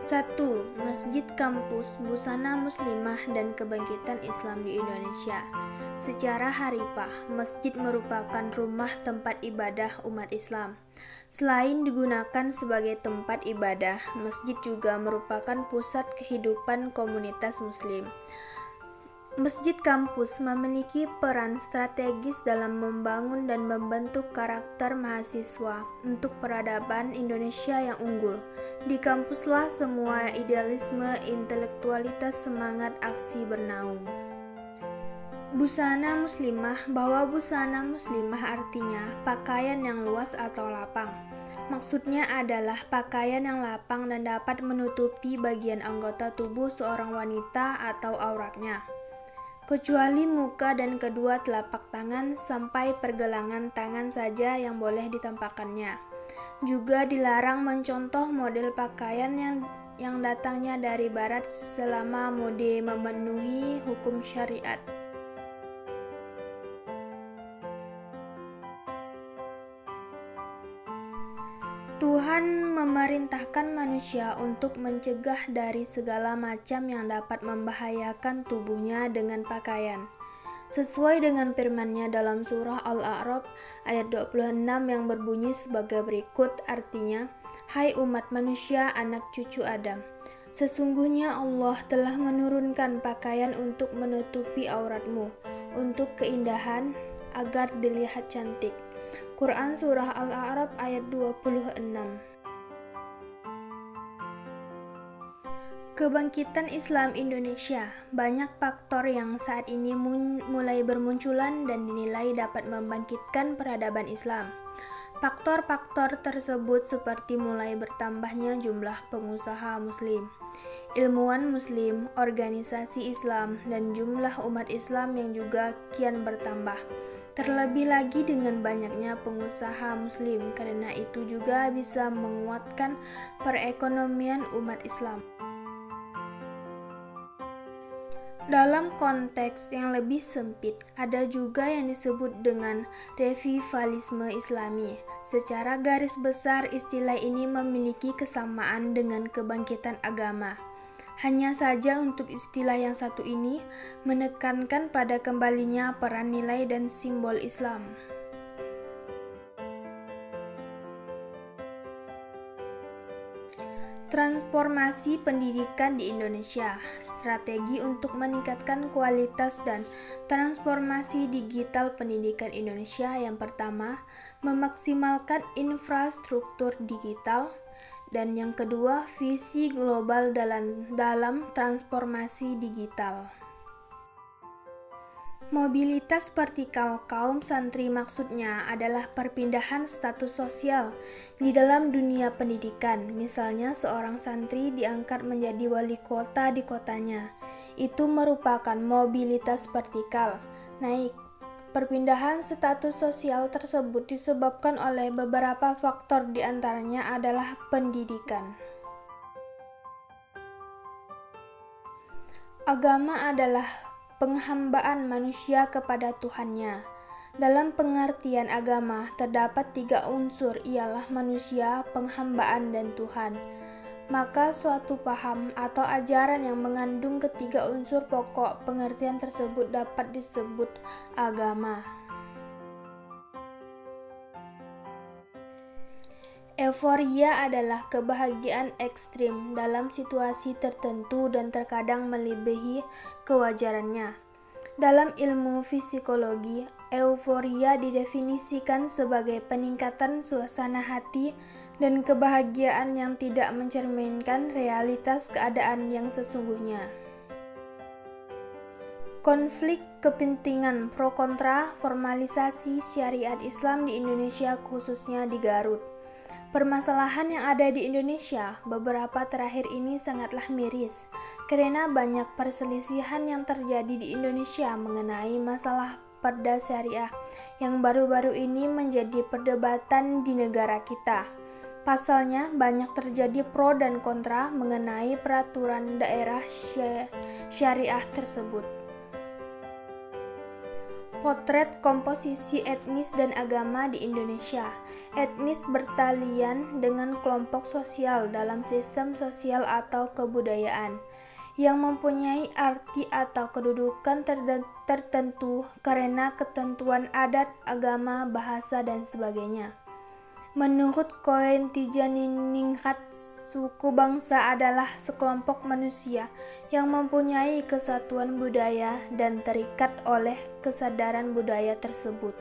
1. Masjid Kampus Busana Muslimah dan Kebangkitan Islam di Indonesia. Secara harifah, masjid merupakan rumah tempat ibadah umat Islam. Selain digunakan sebagai tempat ibadah, masjid juga merupakan pusat kehidupan komunitas Muslim. Masjid kampus memiliki peran strategis dalam membangun dan membentuk karakter mahasiswa untuk peradaban Indonesia yang unggul. Di kampuslah semua idealisme, intelektualitas, semangat aksi bernaung. Busana muslimah. Bahwa busana muslimah artinya pakaian yang luas atau lapang. Maksudnya adalah pakaian yang lapang dan dapat menutupi bagian anggota tubuh seorang wanita atau auratnya, kecuali muka dan kedua telapak tangan sampai pergelangan tangan saja yang boleh ditampakkannya. Juga dilarang mencontoh model pakaian yang datangnya dari barat selama mode memenuhi hukum syariat. Tuhan memerintahkan manusia untuk mencegah dari segala macam yang dapat membahayakan tubuhnya dengan pakaian. Sesuai dengan firman-Nya dalam surah Al-A'raf ayat 26 yang berbunyi sebagai berikut, artinya, "Hai umat manusia, anak cucu Adam, sesungguhnya Allah telah menurunkan pakaian untuk menutupi auratmu, untuk keindahan, agar dilihat cantik." Quran Surah Al-A'raf ayat 26. Kebangkitan Islam Indonesia. Banyak faktor yang saat ini mulai bermunculan dan dinilai dapat membangkitkan peradaban Islam. Faktor-faktor tersebut seperti mulai bertambahnya jumlah pengusaha Muslim, ilmuwan Muslim, organisasi Islam, dan jumlah umat Islam yang juga kian bertambah. Terlebih lagi dengan banyaknya pengusaha Muslim, karena itu juga bisa menguatkan perekonomian umat Islam. Dalam konteks yang lebih sempit, ada juga yang disebut dengan revivalisme Islami. Secara garis besar, istilah ini memiliki kesamaan dengan kebangkitan agama. Hanya saja untuk istilah yang satu ini menekankan pada kembalinya peran nilai dan simbol Islam. Transformasi pendidikan di Indonesia. Strategi untuk meningkatkan kualitas dan transformasi digital pendidikan Indonesia. Yang pertama, memaksimalkan infrastruktur digital. Dan yang kedua, visi global dalam transformasi digital. Mobilitas vertikal kaum santri maksudnya adalah perpindahan status sosial di dalam dunia pendidikan. Misalnya seorang santri diangkat menjadi wali kota di kotanya. Itu merupakan mobilitas vertikal, naik. Perpindahan status sosial tersebut disebabkan oleh beberapa faktor, diantaranya adalah pendidikan. Agama adalah penghambaan manusia kepada Tuhannya. Dalam pengertian agama, terdapat 3 unsur, ialah manusia, penghambaan, dan Tuhan. Maka suatu paham atau ajaran yang mengandung ketiga unsur pokok pengertian tersebut dapat disebut agama. Euforia adalah kebahagiaan ekstrim dalam situasi tertentu dan terkadang melebihi kewajarannya. Dalam ilmu psikologi, euforia didefinisikan sebagai peningkatan suasana hati dan kebahagiaan yang tidak mencerminkan realitas keadaan yang sesungguhnya. Konflik kepentingan pro kontra formalisasi syariat Islam di Indonesia, khususnya di Garut. Permasalahan yang ada di Indonesia beberapa terakhir ini sangatlah miris, karena banyak perselisihan yang terjadi di Indonesia mengenai masalah perda syariah yang baru-baru ini menjadi perdebatan di negara kita. Pasalnya, banyak terjadi pro dan kontra mengenai peraturan daerah syariah tersebut. Potret komposisi etnis dan agama di Indonesia. Etnis bertalian dengan kelompok sosial dalam sistem sosial atau kebudayaan yang mempunyai arti atau kedudukan tertentu karena ketentuan adat, agama, bahasa, dan sebagainya. Menurut Koentijaniningrat, suku bangsa adalah sekelompok manusia yang mempunyai kesatuan budaya dan terikat oleh kesadaran budaya tersebut.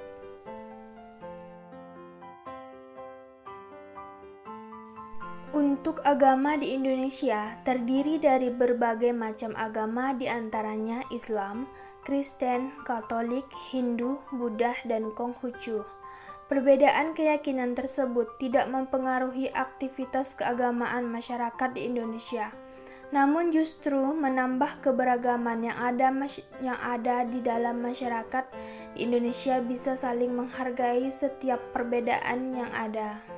Untuk agama di Indonesia terdiri dari berbagai macam agama, di antaranya Islam, Kristen, Katolik, Hindu, Buddha, dan Konghucu. Perbedaan keyakinan tersebut tidak mempengaruhi aktivitas keagamaan masyarakat di Indonesia, namun justru menambah keberagaman yang ada di dalam masyarakat di Indonesia bisa saling menghargai setiap perbedaan yang ada.